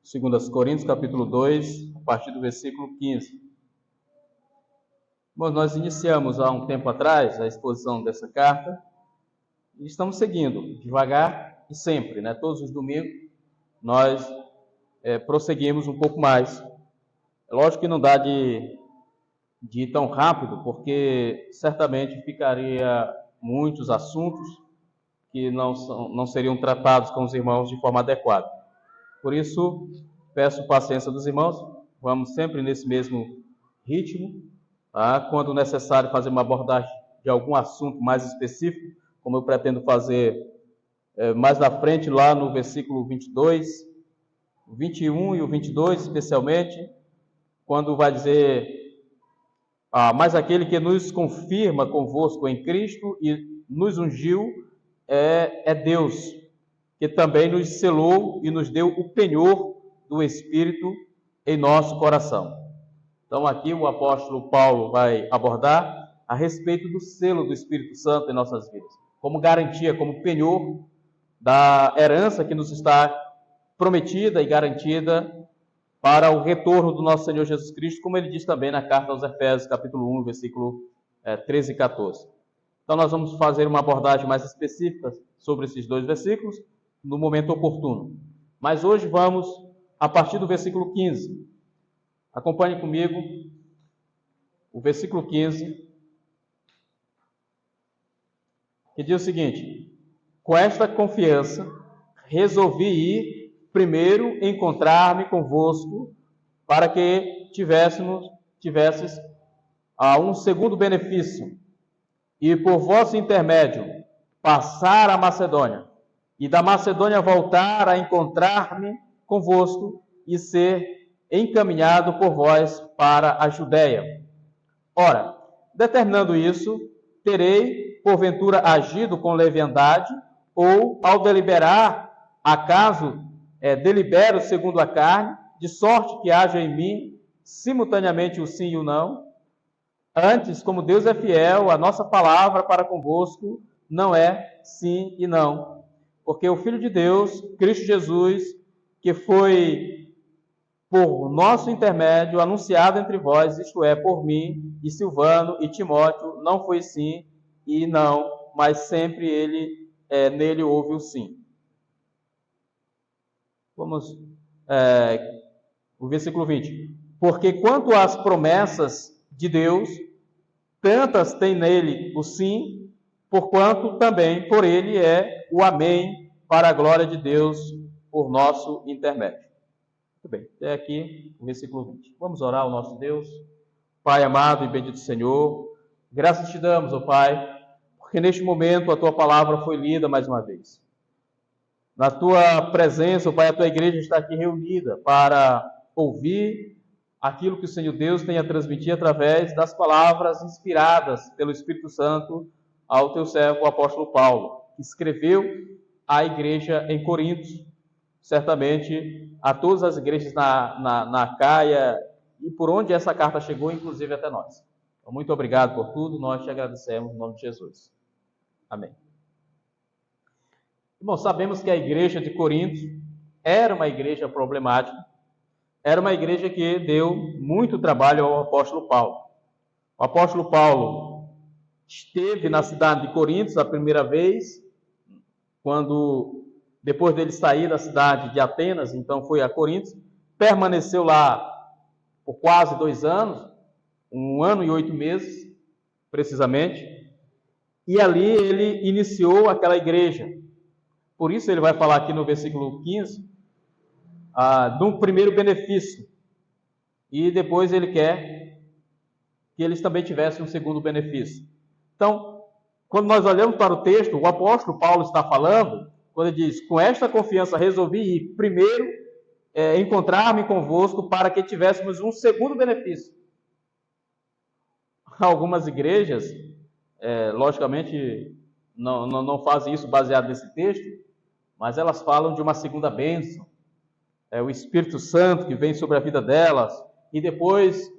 2 Coríntios, capítulo 2, a partir do versículo 15. Bom, nós iniciamos há um tempo atrás a exposição dessa carta e estamos seguindo, devagar e sempre, né? Todos os domingos nós prosseguimos um pouco mais. É lógico que não dá de ir tão rápido, porque certamente ficaria muitos assuntos que não seriam tratados com os irmãos de forma adequada. Por isso, peço paciência dos irmãos, vamos sempre nesse mesmo ritmo, tá? Quando necessário fazer uma abordagem de algum assunto mais específico, como eu pretendo fazer mais na frente, lá no versículo 22, o 21 e o 22 especialmente, quando vai dizer, mas aquele que nos confirma convosco em Cristo e nos ungiu é Deus, que também nos selou e nos deu o penhor do Espírito em nosso coração. Então aqui o apóstolo Paulo vai abordar a respeito do selo do Espírito Santo em nossas vidas, como garantia, como penhor da herança que nos está prometida e garantida para o retorno do nosso Senhor Jesus Cristo, como ele diz também na carta aos Efésios, capítulo 1, versículo 13 e 14. Então nós vamos fazer uma abordagem mais específica sobre esses dois versículos no momento oportuno. Mas hoje vamos a partir do versículo 15. Acompanhe comigo o versículo 15, que diz o seguinte: com esta confiança resolvi ir primeiro encontrar-me convosco, para que tivesses um segundo benefício, e por vosso intermédio passar a Macedônia, e da Macedônia voltar a encontrar-me convosco e ser encaminhado por vós para a Judéia. Ora, determinando isso, terei porventura agido com leviandade, ou ao deliberar, acaso delibero segundo a carne, de sorte que haja em mim simultaneamente o sim e o não? Antes, como Deus é fiel, a nossa palavra para convosco não é sim e não. Porque o Filho de Deus, Cristo Jesus, que foi por nosso intermédio anunciado entre vós, isto é, por mim, e Silvano e Timóteo, não foi sim e não, mas sempre nele houve o sim. Vamos, o versículo 20. Porque quanto às promessas de Deus, tantas tem nele o sim, porquanto também por ele é o amém, para a glória de Deus, por nosso intermédio. Muito bem, até aqui o versículo 20. Vamos orar ao nosso Deus. Pai amado e bendito Senhor, graças te damos, ó Pai, porque neste momento a tua palavra foi lida mais uma vez. Na tua presença, ó Pai, a tua igreja está aqui reunida para ouvir aquilo que o Senhor Deus tem a transmitir através das palavras inspiradas pelo Espírito Santo ao teu servo, o apóstolo Paulo, que escreveu à igreja em Corinto, certamente a todas as igrejas na Acaia e por onde essa carta chegou, inclusive até nós. Então, muito obrigado por tudo, nós te agradecemos em nome de Jesus. Amém. Bom, sabemos que a igreja de Corinto era uma igreja problemática, era uma igreja que deu muito trabalho ao apóstolo Paulo. O apóstolo Paulo esteve na cidade de Corinto a primeira vez, depois dele sair da cidade de Atenas, então foi a Corinto, permaneceu lá por quase 2 anos, 1 ano e 8 meses, precisamente, e ali ele iniciou aquela igreja. Por isso ele vai falar aqui no versículo 15, de um primeiro benefício, e depois ele quer que eles também tivessem um segundo benefício. Então, quando nós olhamos para o texto, o apóstolo Paulo está falando, quando ele diz, com esta confiança resolvi ir primeiro encontrar-me convosco para que tivéssemos um segundo benefício. Algumas igrejas, logicamente, não fazem isso baseado nesse texto, mas elas falam de uma segunda bênção, o Espírito Santo que vem sobre a vida delas, e depois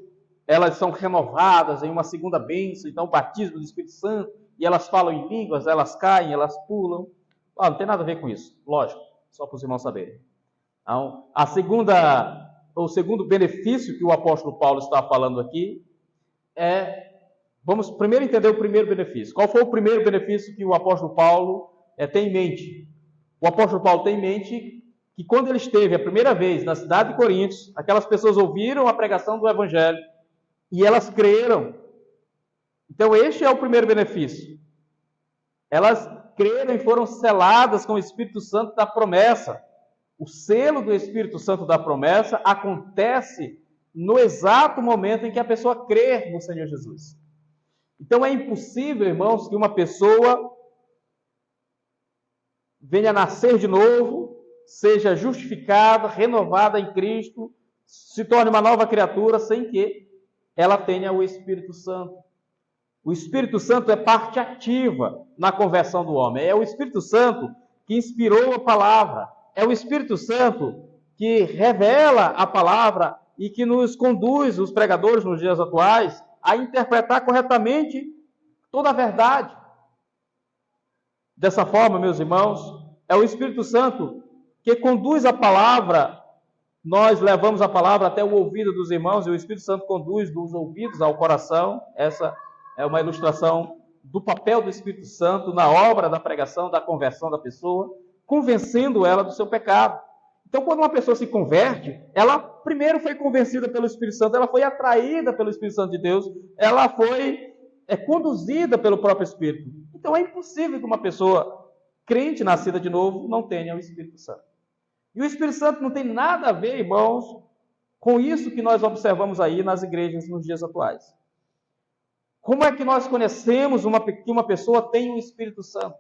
elas são renovadas em uma segunda bênção, então o batismo do Espírito Santo, e elas falam em línguas, elas caem, elas pulam. Não tem nada a ver com isso, lógico, só para os irmãos saberem. Então, o segundo benefício que o apóstolo Paulo está falando aqui vamos primeiro entender o primeiro benefício. Qual foi o primeiro benefício que o apóstolo Paulo tem em mente? O apóstolo Paulo tem em mente que quando ele esteve a primeira vez na cidade de Coríntios, aquelas pessoas ouviram a pregação do Evangelho e elas creram. Então, este é o primeiro benefício. Elas creram e foram seladas com o Espírito Santo da promessa. O selo do Espírito Santo da promessa acontece no exato momento em que a pessoa crê no Senhor Jesus. Então, é impossível, irmãos, que uma pessoa venha nascer de novo, seja justificada, renovada em Cristo, se torne uma nova criatura, sem que ela tenha o Espírito Santo. O Espírito Santo é parte ativa na conversão do homem. É o Espírito Santo que inspirou a palavra. É o Espírito Santo que revela a palavra e que nos conduz, os pregadores nos dias atuais, a interpretar corretamente toda a verdade. Dessa forma, meus irmãos, é o Espírito Santo que conduz a palavra. Nós levamos a palavra até o ouvido dos irmãos e o Espírito Santo conduz dos ouvidos ao coração. Essa é uma ilustração do papel do Espírito Santo na obra da pregação, da conversão da pessoa, convencendo ela do seu pecado. Então, quando uma pessoa se converte, ela primeiro foi convencida pelo Espírito Santo, ela foi atraída pelo Espírito Santo de Deus, ela foi conduzida pelo próprio Espírito. Então, é impossível que uma pessoa crente, nascida de novo, não tenha o Espírito Santo. E o Espírito Santo não tem nada a ver, irmãos, com isso que nós observamos aí nas igrejas nos dias atuais. Como é que nós conhecemos que uma pessoa tem o Espírito Santo?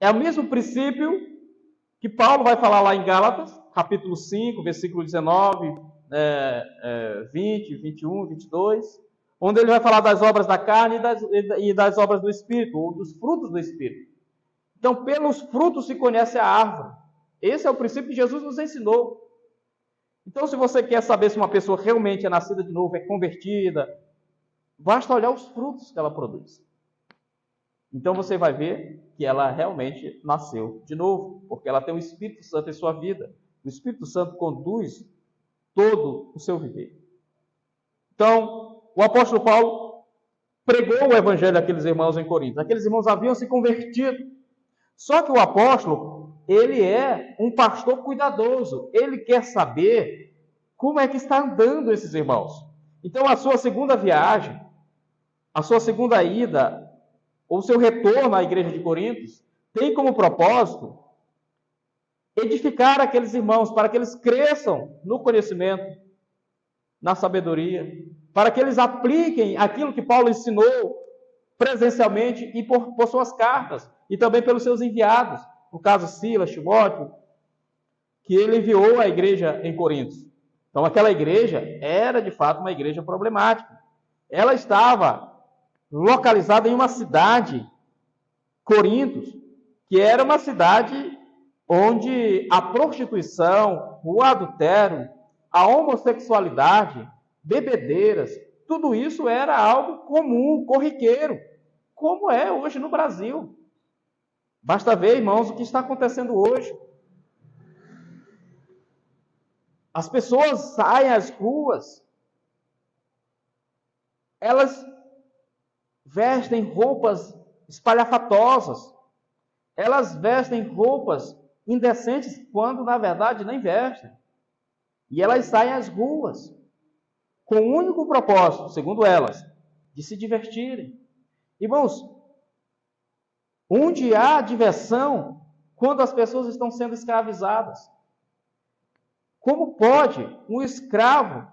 É o mesmo princípio que Paulo vai falar lá em Gálatas, capítulo 5, versículo 19, 20, 21, 22, onde ele vai falar das obras da carne e das obras do Espírito, ou dos frutos do Espírito. Então, pelos frutos se conhece a árvore. Esse é o princípio que Jesus nos ensinou. Então, se você quer saber se uma pessoa realmente é nascida de novo, é convertida, basta olhar os frutos que ela produz. Então você vai ver que ela realmente nasceu de novo, porque ela tem o Espírito Santo em sua vida. O Espírito Santo conduz todo o seu viver. Então, o apóstolo Paulo pregou o evangelho àqueles irmãos em Corinto. Aqueles irmãos haviam se convertido. Só que o apóstolo, ele é um pastor cuidadoso. Ele quer saber como é que está andando esses irmãos. Então, a sua segunda viagem, a sua segunda ida, ou seu retorno à igreja de Coríntios, tem como propósito edificar aqueles irmãos, para que eles cresçam no conhecimento, na sabedoria, para que eles apliquem aquilo que Paulo ensinou presencialmente e por suas cartas, e também pelos seus enviados, no caso Silas, Timóteo, que ele enviou à igreja em Corinto. Então, aquela igreja era, de fato, uma igreja problemática. Ela estava localizada em uma cidade, Corinto, que era uma cidade onde a prostituição, o adultério, a homossexualidade, bebedeiras, tudo isso era algo comum, corriqueiro, como é hoje no Brasil. Basta ver, irmãos, o que está acontecendo hoje. As pessoas saem às ruas, elas vestem roupas espalhafatosas, elas vestem roupas indecentes, quando na verdade nem vestem. E elas saem às ruas, com o único propósito, segundo elas, de se divertirem. Irmãos, onde há diversão quando as pessoas estão sendo escravizadas? Como pode um escravo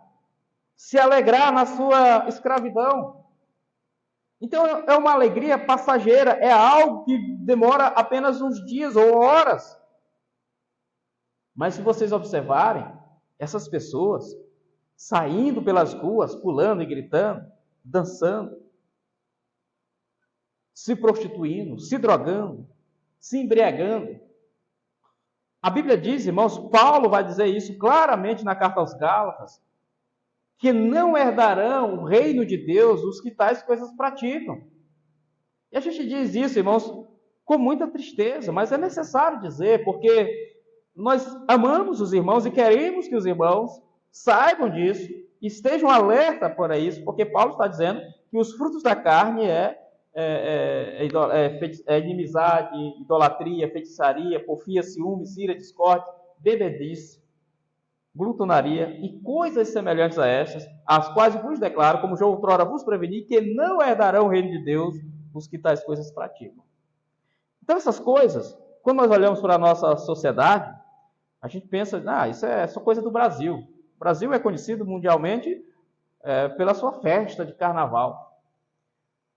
se alegrar na sua escravidão? Então, é uma alegria passageira, é algo que demora apenas uns dias ou horas. Mas se vocês observarem, essas pessoas saindo pelas ruas, pulando e gritando, dançando, se prostituindo, se drogando, se embriagando. A Bíblia diz, irmãos, Paulo vai dizer isso claramente na carta aos Gálatas, que não herdarão o reino de Deus os que tais coisas praticam. E a gente diz isso, irmãos, com muita tristeza, mas é necessário dizer, porque Nós amamos os irmãos e queremos que os irmãos saibam disso, estejam alerta para isso, porque Paulo está dizendo que os frutos da carne é inimizade, idolatria, feitiçaria, porfia, ciúme, ira, discórdia, bebedice, glutonaria e coisas semelhantes a estas, as quais vos declaro, como já outrora vos preveni, que não herdarão o reino de Deus os que tais coisas praticam. Então essas coisas, quando nós olhamos para a nossa sociedade, a gente pensa, isso é só coisa do Brasil. O Brasil é conhecido mundialmente pela sua festa de carnaval.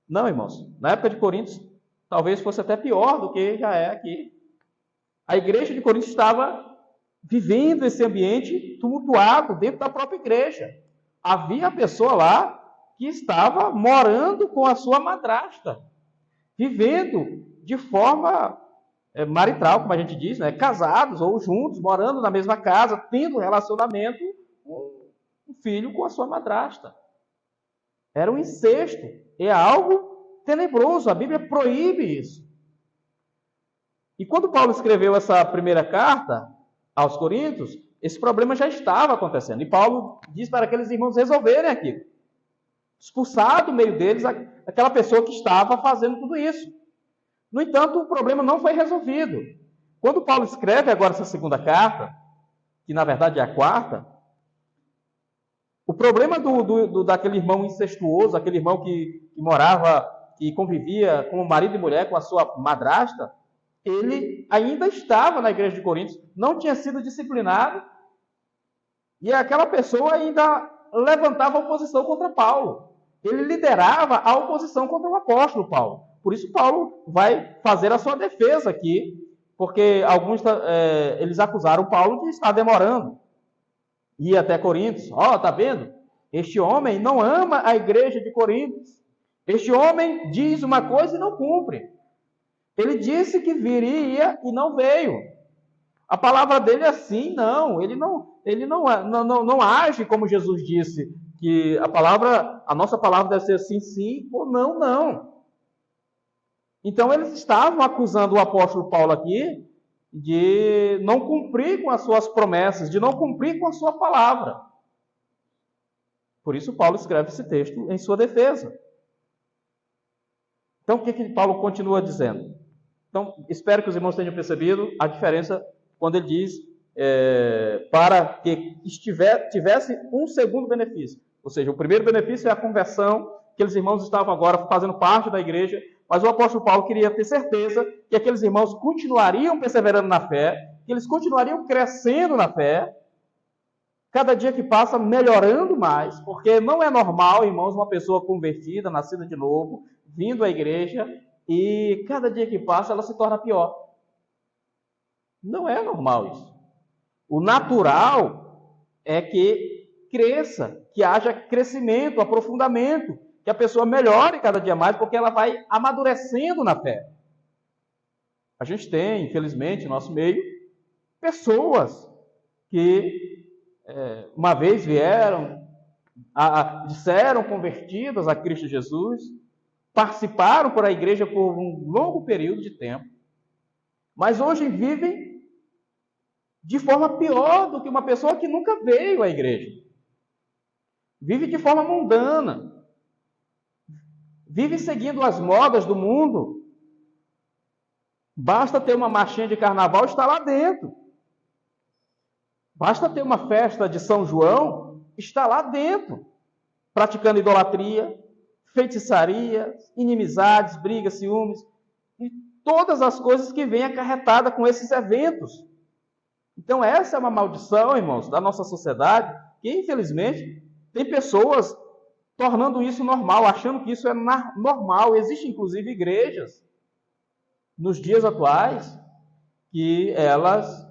Não, irmãos, na época de Coríntios, talvez fosse até pior do que já é aqui. A igreja de Coríntios estava vivendo esse ambiente tumultuado dentro da própria igreja. Havia a pessoa lá que estava morando com a sua madrasta, vivendo de forma marital, como a gente diz, né? Casados ou juntos, morando na mesma casa, tendo relacionamento com um filho com a sua madrasta. Era um incesto, é algo tenebroso, a Bíblia proíbe isso. E quando Paulo escreveu essa primeira carta aos Coríntios, esse problema já estava acontecendo. E Paulo diz para aqueles irmãos resolverem aquilo. Expulsar do meio deles aquela pessoa que estava fazendo tudo isso. No entanto, o problema não foi resolvido. Quando Paulo escreve agora essa segunda carta, que na verdade é a quarta, o problema daquele irmão incestuoso, aquele irmão que morava, que convivia como marido e mulher com a sua madrasta, ele ainda estava na igreja de Coríntios, não tinha sido disciplinado, e aquela pessoa ainda levantava oposição contra Paulo. Ele liderava a oposição contra o apóstolo Paulo. Por isso Paulo vai fazer a sua defesa aqui, porque alguns eles acusaram Paulo de estar demorando. Ir até Coríntios. Tá vendo? Este homem não ama a igreja de Coríntios. Este homem diz uma coisa e não cumpre. Ele disse que viria e não veio. A palavra dele é sim, não. Ele não age como Jesus disse, que a nossa palavra deve ser sim, sim, ou não, não. Então eles estavam acusando o apóstolo Paulo aqui de não cumprir com as suas promessas, de não cumprir com a sua palavra. Por isso Paulo escreve esse texto em sua defesa. Então o que Paulo continua dizendo? Então, espero que os irmãos tenham percebido a diferença quando ele diz para que tivesse um segundo benefício. Ou seja, o primeiro benefício é a conversão, aqueles irmãos estavam agora fazendo parte da igreja, mas o apóstolo Paulo queria ter certeza que aqueles irmãos continuariam perseverando na fé, que eles continuariam crescendo na fé, cada dia que passa melhorando mais, porque não é normal, irmãos, uma pessoa convertida, nascida de novo, vindo à igreja, e cada dia que passa ela se torna pior. Não é normal isso. O natural é que cresça, que haja crescimento, aprofundamento, que a pessoa melhore cada dia mais, porque ela vai amadurecendo na fé. A gente tem, infelizmente, no nosso meio, pessoas que uma vez vieram, disseram convertidas a Cristo Jesus, participaram por a igreja por um longo período de tempo, mas hoje vivem de forma pior do que uma pessoa que nunca veio à igreja. Vive de forma mundana. Vive seguindo as modas do mundo. Basta ter uma marchinha de carnaval e está lá dentro. Basta ter uma festa de São João, está lá dentro, praticando idolatria, feitiçaria, inimizades, brigas, ciúmes, e todas as coisas que vêm acarretada com esses eventos. Então essa é uma maldição, irmãos, da nossa sociedade, que infelizmente tem pessoas tornando isso normal, achando que isso é normal. Existem inclusive igrejas, nos dias atuais, que elas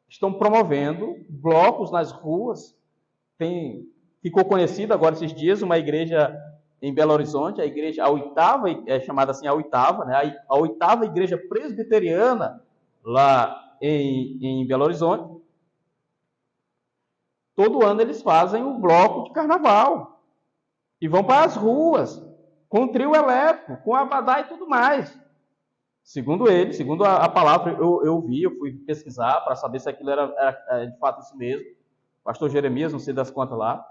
estão promovendo blocos nas ruas. Ficou conhecida agora esses dias uma igreja em Belo Horizonte, a oitava, é chamada assim a oitava, né? A oitava igreja presbiteriana lá em Belo Horizonte. Todo ano eles fazem um bloco de carnaval e vão para as ruas com trio elétrico, com abadá e tudo mais. Segundo ele, segundo a palavra, eu vi, eu fui pesquisar para saber se aquilo era de fato isso mesmo. Pastor Jeremias, não sei das quantas lá.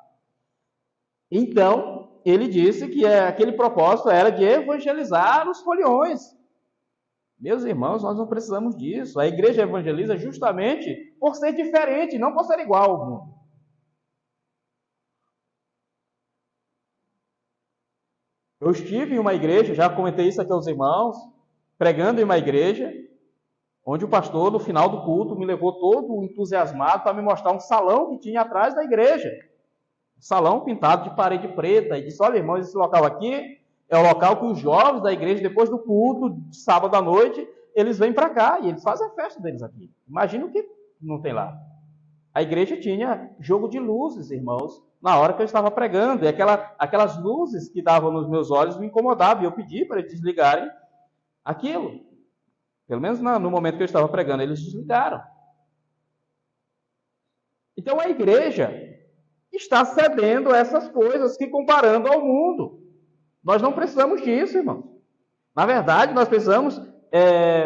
Então, ele disse que aquele propósito era de evangelizar os foliões. Meus irmãos, nós não precisamos disso. A igreja evangeliza justamente por ser diferente, não por ser igual ao mundo. Eu estive em uma igreja, já comentei isso aqui aos irmãos, pregando em uma igreja, onde o pastor, no final do culto, me levou todo entusiasmado para me mostrar um salão que tinha atrás da igreja. Um salão pintado de parede preta. E disse, olha, irmãos, esse local aqui é o local que os jovens da igreja, depois do culto, de sábado à noite, eles vêm para cá e eles fazem a festa deles aqui. Imagina o que não tem lá. A igreja tinha jogo de luzes, irmãos, na hora que eu estava pregando. E aquelas luzes que davam nos meus olhos me incomodavam. E eu pedi para eles desligarem aquilo. Pelo menos no momento que eu estava pregando, eles desligaram. Então a igreja está cedendo essas coisas que comparando ao mundo. Nós não precisamos disso, irmãos. Na verdade, nós precisamos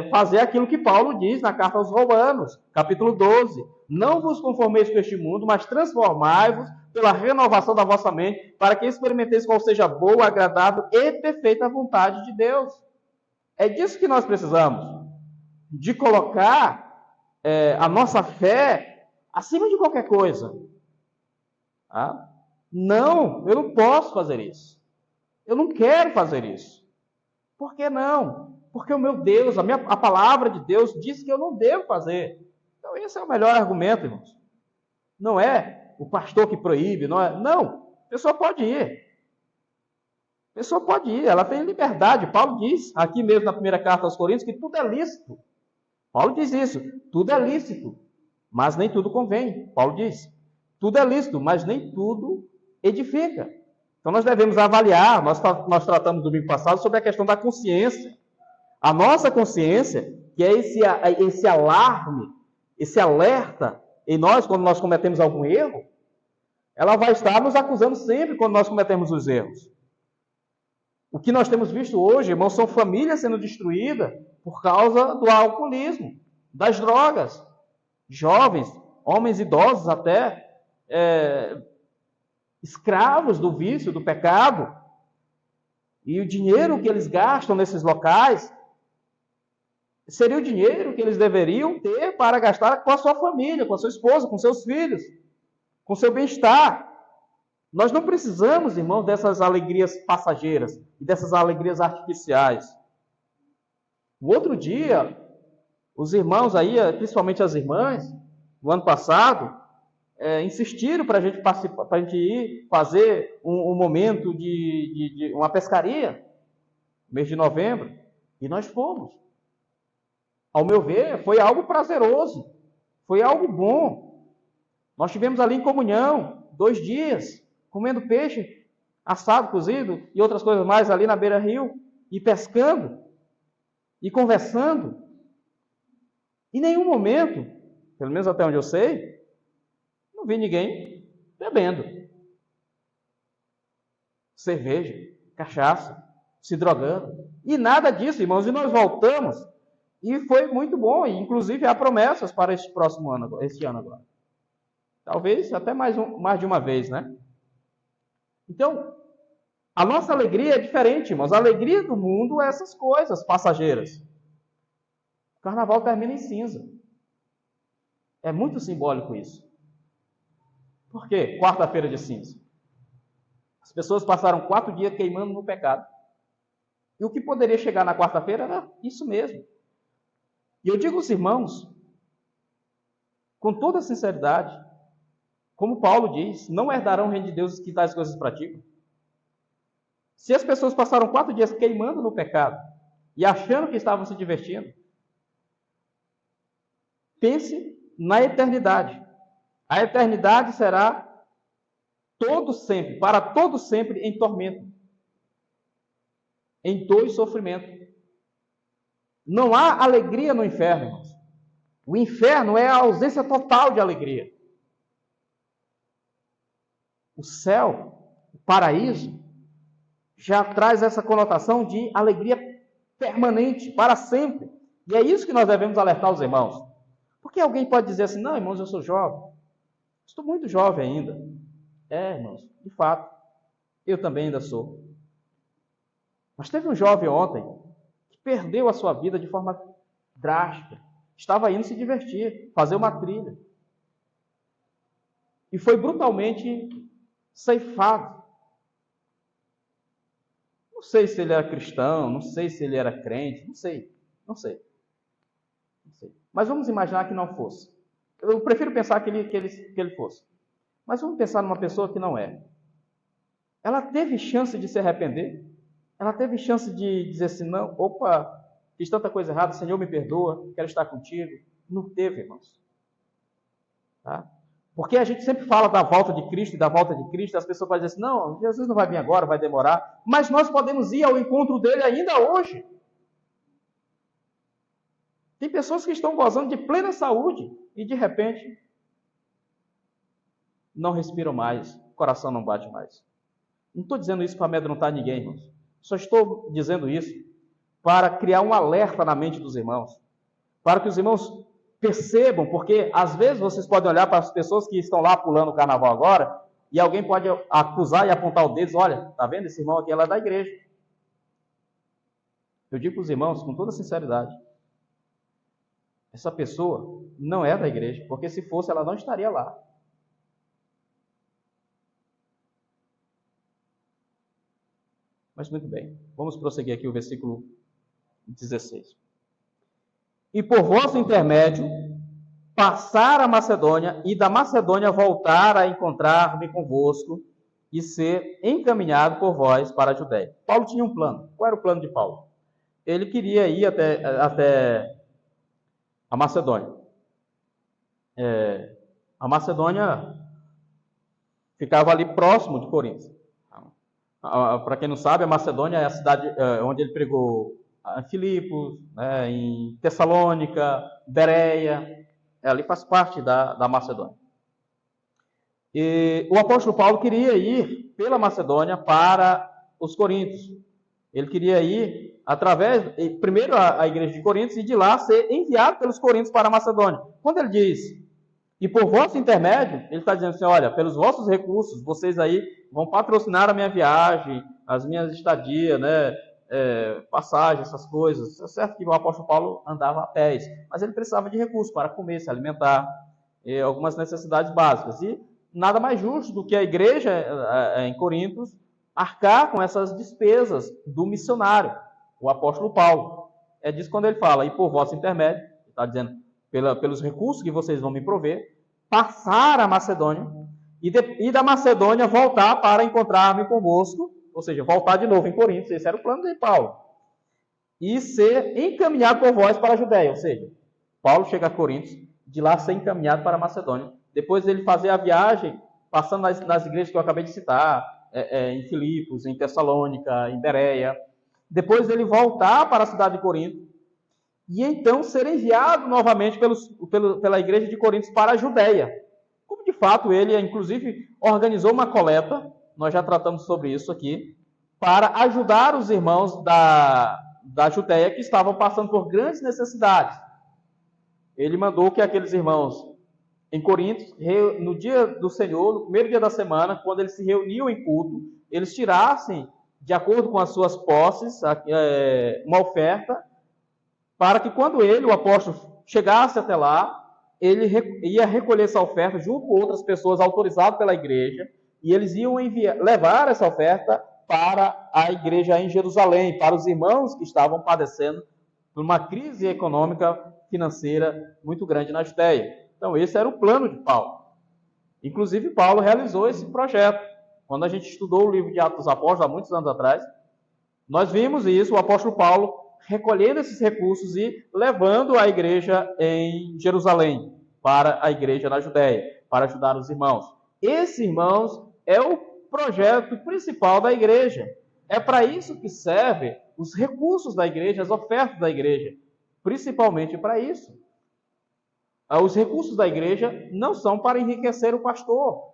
fazer aquilo que Paulo diz na carta aos Romanos, capítulo 12. Não vos conformeis com este mundo, mas transformai-vos pela renovação da vossa mente, para que experimenteis qual seja boa, agradável e perfeita vontade de Deus. É disso que nós precisamos. De colocar a nossa fé acima de qualquer coisa. Ah? Não, eu não posso fazer isso. Eu não quero fazer isso. Por que não? Porque o meu Deus, a palavra de Deus diz que eu não devo fazer. Então esse é o melhor argumento, irmãos. Não é o pastor que proíbe, não é. Não, a pessoa pode ir. A pessoa pode ir, ela tem liberdade. Paulo diz, aqui mesmo na primeira carta aos Coríntios, que tudo é lícito. Paulo diz isso, tudo é lícito, mas nem tudo convém. Paulo diz, tudo é lícito, mas nem tudo edifica. Então nós devemos avaliar, nós tratamos no domingo passado sobre a questão da consciência. A nossa consciência, que é esse alarme, esse alerta em nós quando nós cometemos algum erro, ela vai estar nos acusando sempre quando nós cometemos os erros. O que nós temos visto hoje, irmãos, são famílias sendo destruídas por causa do alcoolismo, das drogas. Jovens, homens idosos até, escravos do vício, do pecado. E o dinheiro que eles gastam nesses locais seria o dinheiro que eles deveriam ter para gastar com a sua família, com a sua esposa, com seus filhos, com seu bem-estar. Nós não precisamos, irmãos, dessas alegrias passageiras e dessas alegrias artificiais. O outro dia, os irmãos aí, principalmente as irmãs, no ano passado, insistiram para a gente participar, para a gente ir fazer um momento de uma pescaria, mês de novembro, e nós fomos. Ao meu ver, foi algo prazeroso, foi algo bom. Nós estivemos ali em comunhão, 2 dias, comendo peixe assado, cozido e outras coisas mais ali na beira-rio, e pescando, e conversando. Em nenhum momento, pelo menos até onde eu sei, não vi ninguém bebendo. Cerveja, cachaça, se drogando. E nada disso, irmãos. E nós voltamos, e foi muito bom. E, inclusive, há promessas para este próximo ano, este ano agora. Talvez até mais de uma vez, né? Então, a nossa alegria é diferente, irmãos. A alegria do mundo é essas coisas passageiras. O carnaval termina em cinza. É muito simbólico isso. Por quê? Quarta-feira de cinza. As pessoas passaram 4 dias queimando no pecado. E o que poderia chegar na quarta-feira era isso mesmo. E eu digo aos irmãos, com toda sinceridade, como Paulo diz, não herdarão o reino de Deus os que tais coisas praticam. Se as pessoas passaram 4 dias queimando no pecado e achando que estavam se divertindo, pense na eternidade. A eternidade será todo sempre, para todo sempre em tormento, em dor e sofrimento. Não há alegria no inferno, irmãos. O inferno é a ausência total de alegria. O céu, o paraíso, já traz essa conotação de alegria permanente, para sempre. E é isso que nós devemos alertar os irmãos. Porque alguém pode dizer assim, não, irmãos, eu sou jovem. Estou muito jovem ainda. Irmãos, de fato, eu também ainda sou. Mas teve um jovem ontem que perdeu a sua vida de forma drástica. Estava indo se divertir, fazer uma trilha. E foi brutalmente ceifado. Não sei se ele era cristão, não sei se ele era crente, não sei. Mas vamos imaginar que não fosse. Eu prefiro pensar que ele fosse. Mas vamos pensar numa pessoa que não é. Ela teve chance de se arrepender? Ela teve chance de dizer assim, não, opa, fiz tanta coisa errada, Senhor me perdoa, quero estar contigo. Não teve, irmãos. Tá? Porque a gente sempre fala da volta de Cristo e da volta de Cristo, as pessoas podem dizer assim, não, Jesus não vai vir agora, vai demorar. Mas nós podemos ir ao encontro dele ainda hoje. Tem pessoas que estão gozando de plena saúde e de repente não respiram mais, o coração não bate mais. Não estou dizendo isso para amedrontar ninguém, irmãos. Só estou dizendo isso para criar um alerta na mente dos irmãos. Para que os irmãos percebam, porque às vezes vocês podem olhar para as pessoas que estão lá pulando o carnaval agora, e alguém pode acusar e apontar o dedo, olha, está vendo, esse irmão aqui ela é da igreja. Eu digo para os irmãos, com toda sinceridade, essa pessoa não é da igreja, porque se fosse, ela não estaria lá. Mas muito bem, vamos prosseguir aqui o versículo 16. E por vosso intermédio, passar a Macedônia, e da Macedônia voltar a encontrar-me convosco, e ser encaminhado por vós para a Judéia. Paulo tinha um plano. Qual era o plano de Paulo? Ele queria ir até a Macedônia. A Macedônia ficava ali próximo de Corinto. Para quem não sabe, a Macedônia é a cidade onde ele pregou em Filipos, né, em Tessalônica, Bereia, ali faz parte da Macedônia. E o apóstolo Paulo queria ir pela Macedônia para os Coríntios. Ele queria ir primeiro a igreja de Coríntios e de lá ser enviado pelos Coríntios para a Macedônia. Quando ele diz, e por vosso intermédio, ele está dizendo assim, olha, pelos vossos recursos, vocês aí vão patrocinar a minha viagem, as minhas estadias, né, passagem, essas coisas. É certo que o apóstolo Paulo andava a pés, mas ele precisava de recursos para comer, se alimentar, algumas necessidades básicas. E nada mais justo do que a igreja em Corinto arcar com essas despesas do missionário, o apóstolo Paulo. É disso quando ele fala, e por vosso intermédio, ele está dizendo, pelos recursos que vocês vão me prover, passar a Macedônia, e da Macedônia voltar para encontrar-me convosco, ou seja, voltar de novo em Corinto, esse era o plano de Paulo, e ser encaminhado por vós para a Judéia, ou seja, Paulo chega a Corinto, de lá ser encaminhado para a Macedônia, depois ele fazer a viagem, passando nas igrejas que eu acabei de citar, em Filipos, em Tessalônica, em Bereia, depois ele voltar para a cidade de Corinto, e então ser enviado novamente pela igreja de Corinto para a Judéia. Como de fato ele, inclusive, organizou uma coleta, nós já tratamos sobre isso aqui, para ajudar os irmãos da Judéia que estavam passando por grandes necessidades. Ele mandou que aqueles irmãos em Corinto, no dia do Senhor, no primeiro dia da semana, quando eles se reuniam em culto, eles tirassem, de acordo com as suas posses, uma oferta, para que quando ele, o apóstolo, chegasse até lá, ele ia recolher essa oferta junto com outras pessoas autorizadas pela igreja, e eles iam levar essa oferta para a igreja em Jerusalém, para os irmãos que estavam padecendo por uma crise econômica financeira muito grande na Judéia. Então, esse era o plano de Paulo. Inclusive, Paulo realizou esse projeto. Quando a gente estudou o livro de Atos dos Apóstolos, há muitos anos atrás, nós vimos isso, o apóstolo Paulo recolhendo esses recursos e levando a igreja em Jerusalém, para a igreja na Judéia, para ajudar os irmãos. Esse, irmãos, é o projeto principal da igreja. É para isso que servem os recursos da igreja, as ofertas da igreja. Principalmente para isso. Os recursos da igreja não são para enriquecer o pastor.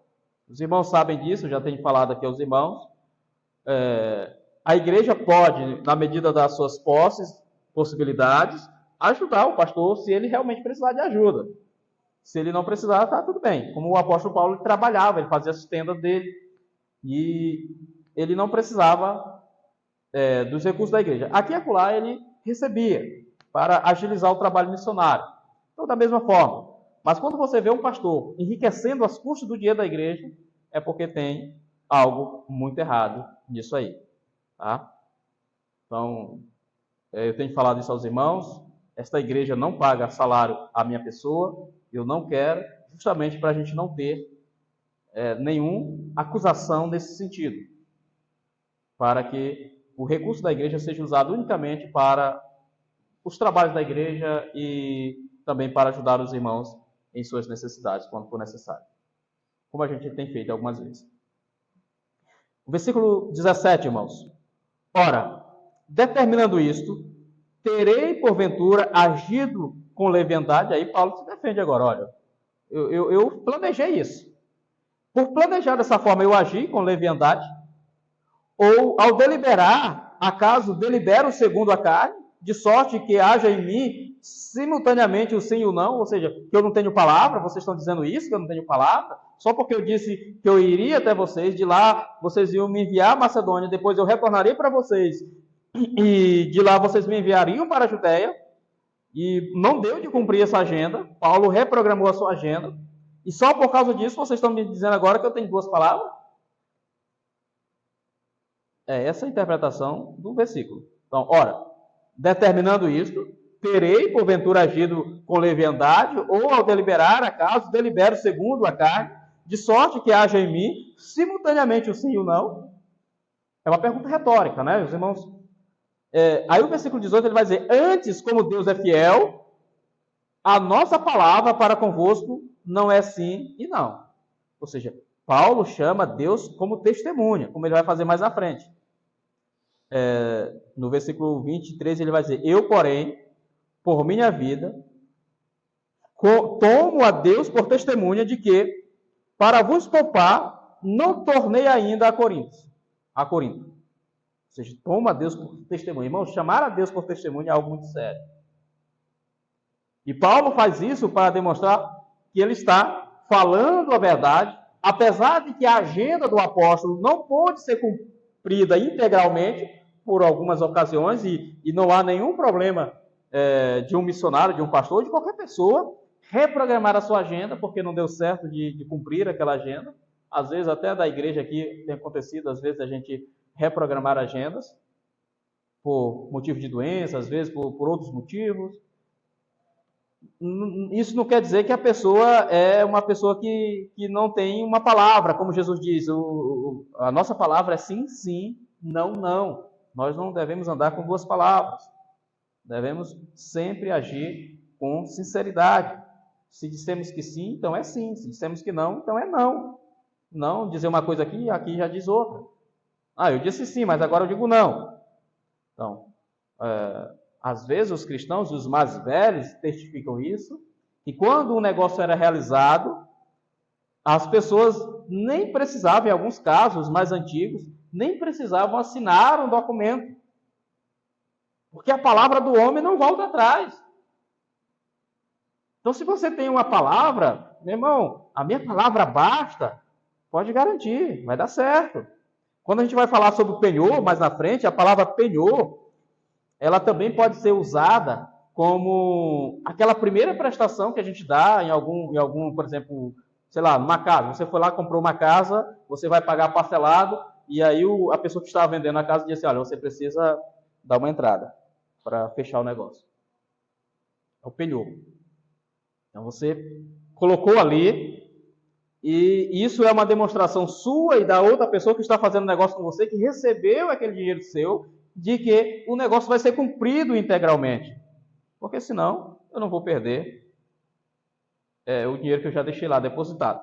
Os irmãos sabem disso, já tenho falado aqui aos irmãos. a igreja pode, na medida das suas possibilidades, ajudar o pastor se ele realmente precisar de ajuda. Se ele não precisar, está tudo bem. Como o apóstolo Paulo trabalhava, ele fazia as tendas dele e ele não precisava dos recursos da igreja. Aqui e acolá ele recebia para agilizar o trabalho missionário. Então, da mesma forma. Mas quando você vê um pastor enriquecendo as custas do dinheiro da igreja, é porque tem algo muito errado nisso aí. Tá? Então, eu tenho falado isso aos irmãos. Esta igreja não paga salário à minha pessoa. Eu não quero, justamente para a gente não ter nenhuma acusação nesse sentido. Para que o recurso da igreja seja usado unicamente para os trabalhos da igreja e também para ajudar os irmãos em suas necessidades, quando for necessário. Como a gente tem feito algumas vezes. O versículo 17, irmãos. Ora, determinando isto, terei porventura agido com leviandade. Aí Paulo se defende agora. Olha, eu planejei isso. Por planejar dessa forma, eu agi com leviandade? Ou ao deliberar, acaso delibero segundo a carne, de sorte que haja em mim simultaneamente o sim e o não? Ou seja, que eu não tenho palavra, vocês estão dizendo isso, que eu não tenho palavra? Só porque eu disse que eu iria até vocês, de lá vocês iam me enviar a Macedônia, depois eu retornaria para vocês, e de lá vocês me enviariam para a Judéia, e não deu de cumprir essa agenda, Paulo reprogramou a sua agenda, e só por causa disso vocês estão me dizendo agora que eu tenho duas palavras? É essa a interpretação do versículo. Então, ora, determinando isto, terei porventura agido com leviandade, ou ao deliberar, acaso, delibero segundo a carne, de sorte que haja em mim simultaneamente o sim e o não? É uma pergunta retórica, né, os irmãos? Aí o versículo 18 ele vai dizer: antes, como Deus é fiel, a nossa palavra para convosco não é sim e não. Ou seja, Paulo chama Deus como testemunha, como ele vai fazer mais à frente. No versículo 23 ele vai dizer: eu, porém, por minha vida, tomo a Deus por testemunha de que, para vos poupar, não tornei ainda a Corinto. Ou seja, toma a Deus por testemunha. Irmãos, chamar a Deus por testemunha é algo muito sério. E Paulo faz isso para demonstrar que ele está falando a verdade, apesar de que a agenda do apóstolo não pôde ser cumprida integralmente por algumas ocasiões, e não há nenhum problema de um missionário, de um pastor, de qualquer pessoa, reprogramar a sua agenda, porque não deu certo de cumprir aquela agenda. Às vezes, até da igreja aqui tem acontecido, às vezes a gente reprogramar agendas, por motivo de doença, às vezes por outros motivos. Isso não quer dizer que a pessoa é uma pessoa que não tem uma palavra, como Jesus diz, a nossa palavra é sim, sim, não, não. Nós não devemos andar com duas palavras. Devemos sempre agir com sinceridade. Se dissemos que sim, então é sim. Se dissemos que não, então é não. Não dizer uma coisa aqui, aqui já diz outra. Eu disse sim, mas agora eu digo não. Então, às vezes os cristãos, os mais velhos, testificam isso, que quando um negócio era realizado, as pessoas nem precisavam, em alguns casos mais antigos, nem precisavam assinar um documento. Porque a palavra do homem não volta atrás. Então, se você tem uma palavra, meu irmão, a minha palavra basta, pode garantir, vai dar certo. Quando a gente vai falar sobre o penhor, mais na frente, a palavra penhor, ela também pode ser usada como aquela primeira prestação que a gente dá em algum, por exemplo, sei lá, numa casa. Você foi lá, comprou uma casa, você vai pagar parcelado, e aí a pessoa que estava vendendo a casa disse: olha, você precisa dar uma entrada para fechar o negócio. É o penhor. Então você colocou ali, e isso é uma demonstração sua e da outra pessoa que está fazendo negócio com você, que recebeu aquele dinheiro seu, de que o negócio vai ser cumprido integralmente. Porque senão eu não vou perder o dinheiro que eu já deixei lá depositado.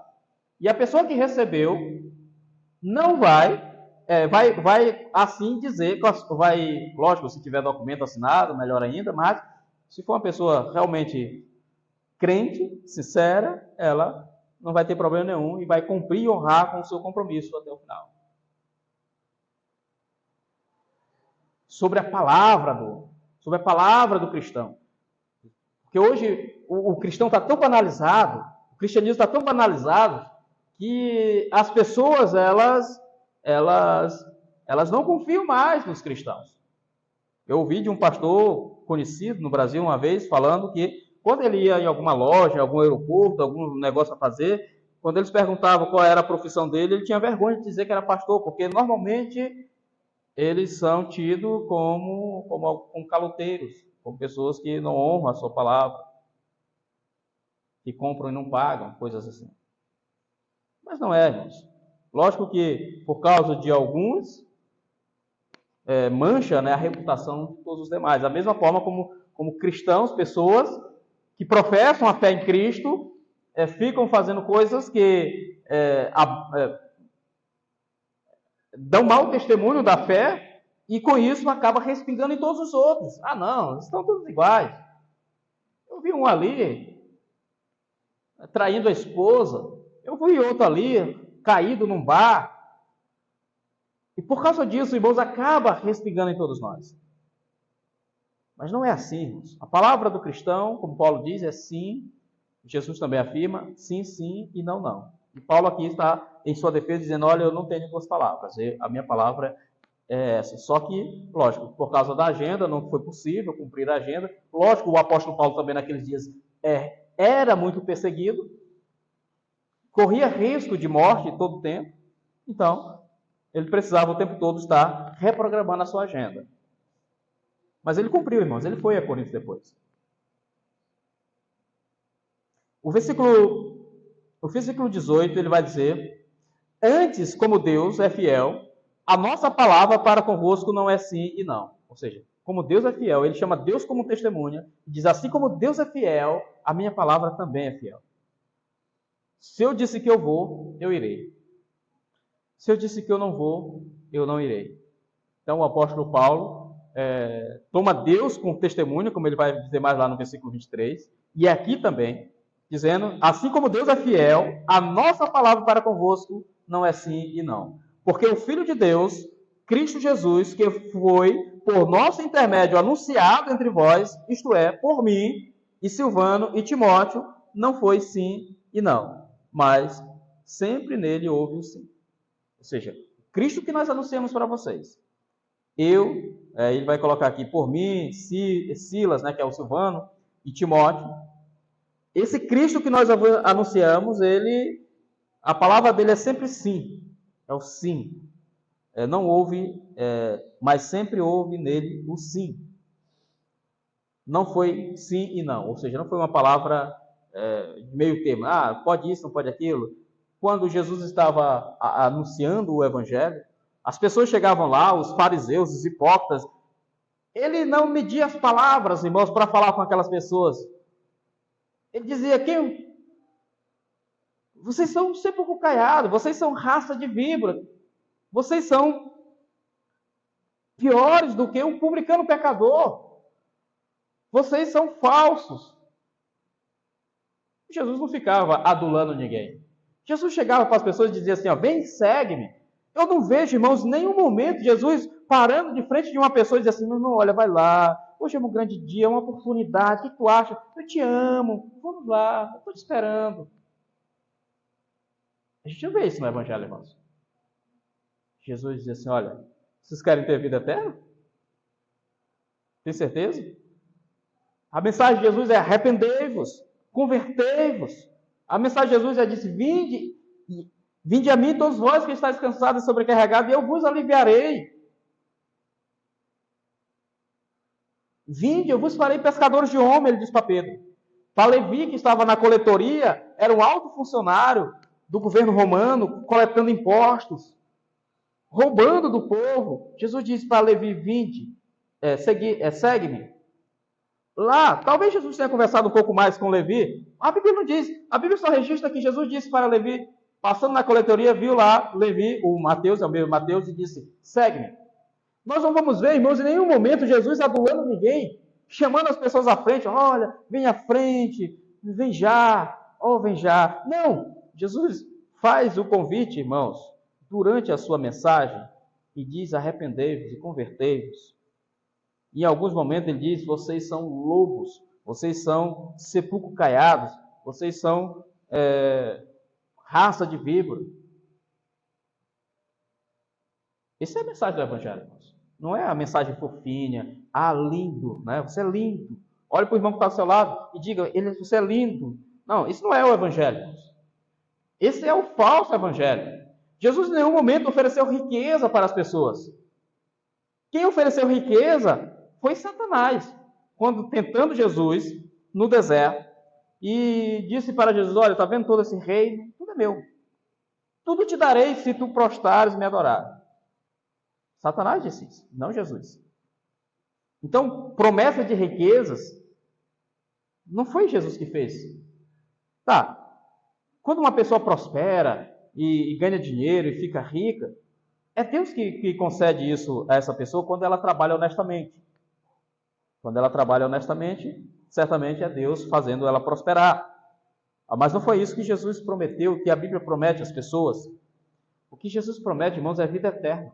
E a pessoa que recebeu não vai assim dizer, lógico, se tiver documento assinado, melhor ainda, mas se for uma pessoa realmente crente, sincera, ela não vai ter problema nenhum e vai cumprir e honrar com o seu compromisso até o final. sobre a palavra do cristão. Porque hoje o cristão está tão banalizado, o cristianismo está tão banalizado, que as pessoas, elas não confiam mais nos cristãos. Eu ouvi de um pastor conhecido no Brasil uma vez, falando que quando ele ia em alguma loja, em algum aeroporto, algum negócio a fazer, quando eles perguntavam qual era a profissão dele, ele tinha vergonha de dizer que era pastor, porque normalmente eles são tidos como caloteiros, como pessoas que não honram a sua palavra, que compram e não pagam, coisas assim. Mas não é, irmãos. Lógico que, por causa de alguns, mancha, né, a reputação de todos os demais. Da mesma forma como cristãos, pessoas que professam a fé em Cristo, ficam fazendo coisas que dão mau testemunho da fé, e com isso acaba respingando em todos os outros. Ah, não, estão todos iguais. Eu vi um ali traindo a esposa, eu vi outro ali caído num bar. E por causa disso, irmãos, acaba respingando em todos nós. Mas não é assim, irmãos. A palavra do cristão, como Paulo diz, é sim. Jesus também afirma sim, sim e não, não. E Paulo aqui está em sua defesa dizendo, olha, eu não tenho duas palavras. A minha palavra é essa. Só que, lógico, por causa da agenda, não foi possível cumprir a agenda. Lógico, o apóstolo Paulo também naqueles dias era muito perseguido, corria risco de morte todo o tempo. Então, ele precisava o tempo todo estar reprogramando a sua agenda. Mas ele cumpriu, irmãos. Ele foi a Corinto depois. O versículo 18, ele vai dizer, antes, como Deus é fiel, a nossa palavra para convosco não é sim e não. Ou seja, como Deus é fiel, ele chama Deus como testemunha, e diz, assim como Deus é fiel, a minha palavra também é fiel. Se eu disse que eu vou, eu irei. Se eu disse que eu não vou, eu não irei. Então o apóstolo Paulo toma Deus como testemunha, como ele vai dizer mais lá no versículo 23, e aqui também, dizendo, assim como Deus é fiel, a nossa palavra para convosco não é sim e não. Porque o Filho de Deus, Cristo Jesus, que foi por nosso intermédio anunciado entre vós, isto é, por mim, e Silvano e Timóteo, não foi sim e não, mas sempre nele houve o sim. Ou seja, Cristo que nós anunciamos para vocês. Ele vai colocar aqui por mim, Silas, né, que é o Silvano, e Timóteo. Esse Cristo que nós anunciamos, a palavra dele é sempre sim. É o sim. Não houve, mas sempre houve nele o sim. Não foi sim e não. Ou seja, não foi uma palavra de meio termo. Ah, pode isso, não pode aquilo. Quando Jesus estava anunciando o evangelho, as pessoas chegavam lá, os fariseus, os hipócritas, ele não media as palavras, irmãos, para falar com aquelas pessoas. Ele dizia, vocês são sepulcro caiado, vocês são raça de víbora, vocês são piores do que um publicano pecador, vocês são falsos. Jesus não ficava adulando ninguém. Jesus chegava para as pessoas e dizia assim, vem, segue-me. Eu não vejo, irmãos, em nenhum momento Jesus parando de frente de uma pessoa e dizendo assim, não, olha, vai lá, hoje é um grande dia, é uma oportunidade, o que tu acha? Eu te amo, vamos lá, eu estou te esperando. A gente não vê isso no Evangelho, irmãos. Jesus dizia assim, olha, vocês querem ter vida eterna? Tem certeza? A mensagem de Jesus é arrependei-vos, convertei-vos. A mensagem de Jesus é disse, vinde a mim todos vós que estáis cansados e sobrecarregados, e eu vos aliviarei. Vinde, eu vos farei pescadores de homem, ele diz para Pedro. Para Levi, que estava na coletoria, era um alto funcionário do governo romano, coletando impostos, roubando do povo. Jesus disse para Levi, vinde, segue-me. Lá, talvez Jesus tenha conversado um pouco mais com Levi. A Bíblia não diz. A Bíblia só registra que Jesus disse para Levi, passando na coletoria, viu lá Levi, o Mateus, é o mesmo Mateus, e disse, segue-me. Nós não vamos ver, irmãos, em nenhum momento Jesus adulando ninguém, chamando as pessoas à frente, olha, vem à frente, vem já, vem já. Não, Jesus faz o convite, irmãos, durante a sua mensagem, e diz, arrependei-vos e convertei-vos. Em alguns momentos ele diz: vocês são lobos, vocês são sepulcro caiados, vocês são raça de víbora. Essa é a mensagem do Evangelho, irmãos. Não é a mensagem fofinha, lindo, né? Você é lindo. Olhe para o irmão que está ao seu lado e diga: você é lindo. Não, isso não é o Evangelho, irmãos. Esse é o falso Evangelho. Jesus em nenhum momento ofereceu riqueza para as pessoas. Quem ofereceu riqueza foi Satanás, quando tentando Jesus no deserto e disse para Jesus: olha, está vendo todo esse reino? Tudo é meu. Tudo te darei se tu prostrares e me adorares. Satanás disse isso, não Jesus. Então, promessa de riquezas não foi Jesus que fez. Tá, quando uma pessoa prospera e ganha dinheiro e fica rica, é Deus que concede isso a essa pessoa quando ela trabalha honestamente. Quando ela trabalha honestamente, certamente é Deus fazendo ela prosperar. Mas não foi isso que Jesus prometeu, que a Bíblia promete às pessoas. O que Jesus promete, irmãos, é vida eterna,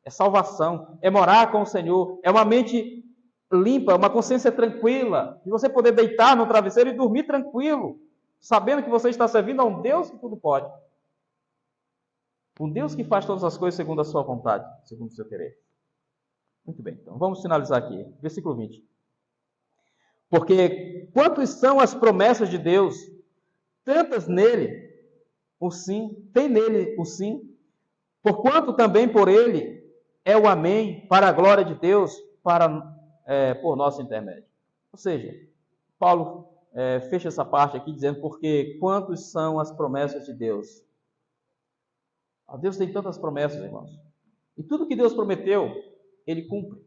é salvação, é morar com o Senhor, é uma mente limpa, uma consciência tranquila, de você poder deitar no travesseiro e dormir tranquilo, sabendo que você está servindo a um Deus que tudo pode. Um Deus que faz todas as coisas segundo a sua vontade, segundo o seu querer. Muito bem, então vamos finalizar aqui. Versículo 20. Porque quantas são as promessas de Deus, tantas nele, o sim, tem nele o sim, porquanto também por ele é o amém, para a glória de Deus, por nosso intermédio. Ou seja, Paulo fecha essa parte aqui dizendo: porque quantas são as promessas de Deus. Deus tem tantas promessas, irmãos. E tudo que Deus prometeu, Ele cumpre.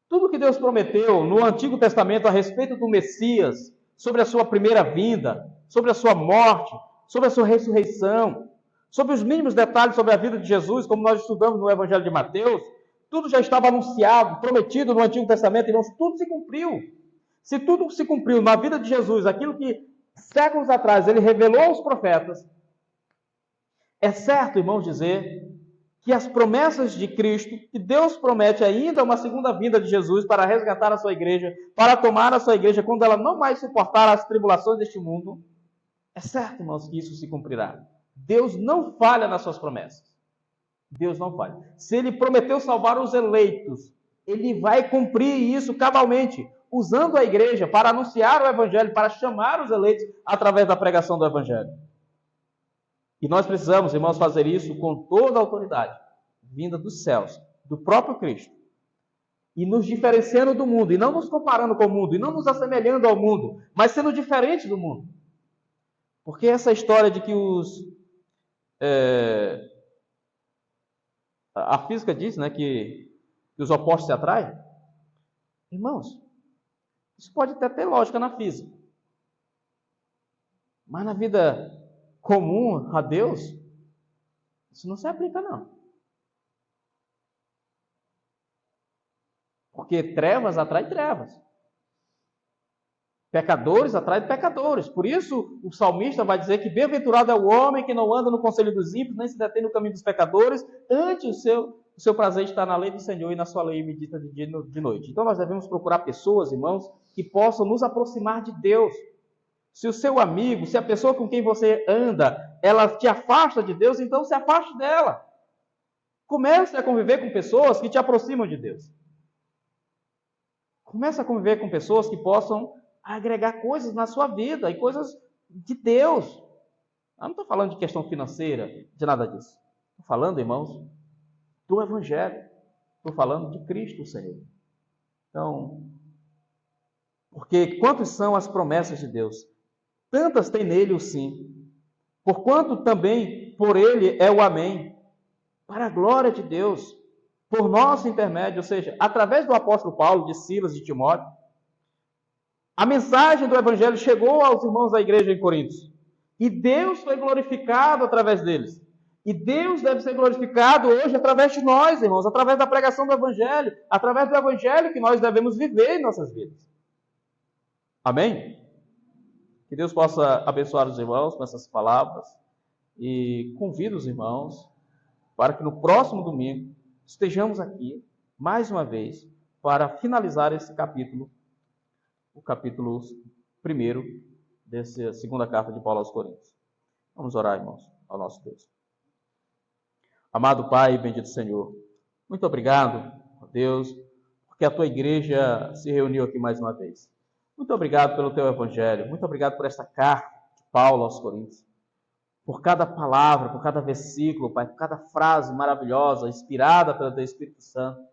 Tudo que Deus prometeu no Antigo Testamento a respeito do Messias, sobre a sua primeira vinda, sobre a sua morte, sobre a sua ressurreição, sobre os mínimos detalhes sobre a vida de Jesus, como nós estudamos no Evangelho de Mateus, tudo já estava anunciado, prometido no Antigo Testamento, irmãos, tudo se cumpriu. Se tudo se cumpriu na vida de Jesus, aquilo que séculos atrás Ele revelou aos profetas, é certo, irmãos, dizer que as promessas de Cristo, que Deus promete ainda uma segunda vinda de Jesus para resgatar a sua igreja, para tomar a sua igreja quando ela não mais suportar as tribulações deste mundo, é certo, irmãos, que isso se cumprirá. Deus não falha nas suas promessas. Deus não falha. Se Ele prometeu salvar os eleitos, Ele vai cumprir isso cabalmente, usando a igreja para anunciar o Evangelho, para chamar os eleitos através da pregação do Evangelho. E nós precisamos, irmãos, fazer isso com toda a autoridade, vinda dos céus, do próprio Cristo. E nos diferenciando do mundo, e não nos comparando com o mundo, e não nos assemelhando ao mundo, mas sendo diferente do mundo. Porque essa história de que a física diz, né, que os opostos se atraem. Irmãos, isso pode até ter lógica na física. Mas na vida comum a Deus, isso não se aplica, não. Porque trevas atrai trevas. Pecadores atraem pecadores. Por isso, o salmista vai dizer que bem-aventurado é o homem que não anda no conselho dos ímpios, nem se detém no caminho dos pecadores, antes o seu prazer está na lei do Senhor e na sua lei medita de dia e de noite. Então, nós devemos procurar pessoas, irmãos, que possam nos aproximar de Deus. Se o seu amigo, se a pessoa com quem você anda, ela te afasta de Deus, então se afaste dela. Comece a conviver com pessoas que te aproximam de Deus. Comece a conviver com pessoas que possam agregar coisas na sua vida e coisas de Deus. Eu não estou falando de questão financeira, de nada disso. Estou falando, irmãos, do Evangelho. Estou falando de Cristo, o Senhor. Então, porque quantas são as promessas de Deus? Tantas tem nele o sim. Porquanto também por ele é o amém. Para a glória de Deus, por nosso intermédio, ou seja, através do apóstolo Paulo, de Silas, de Timóteo, a mensagem do Evangelho chegou aos irmãos da igreja em Corinto. E Deus foi glorificado através deles. E Deus deve ser glorificado hoje através de nós, irmãos, através da pregação do Evangelho, através do Evangelho que nós devemos viver em nossas vidas. Amém? Que Deus possa abençoar os irmãos com essas palavras e convido os irmãos para que no próximo domingo estejamos aqui, mais uma vez, para finalizar esse capítulo, o capítulo 1 dessa segunda carta de Paulo aos Coríntios. Vamos orar, irmãos, ao nosso Deus. Amado Pai, bendito Senhor, muito obrigado, Deus, porque a tua igreja se reuniu aqui mais uma vez. Muito obrigado pelo teu evangelho, muito obrigado por esta carta de Paulo aos Coríntios, por cada palavra, por cada versículo, Pai, por cada frase maravilhosa, inspirada pelo teu Espírito Santo,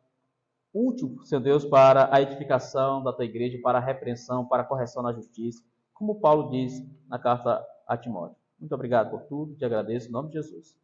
útil, Senhor Deus, para a edificação da tua igreja, para a repreensão, para a correção na justiça, como Paulo diz na carta a Timóteo. Muito obrigado por tudo, te agradeço em nome de Jesus.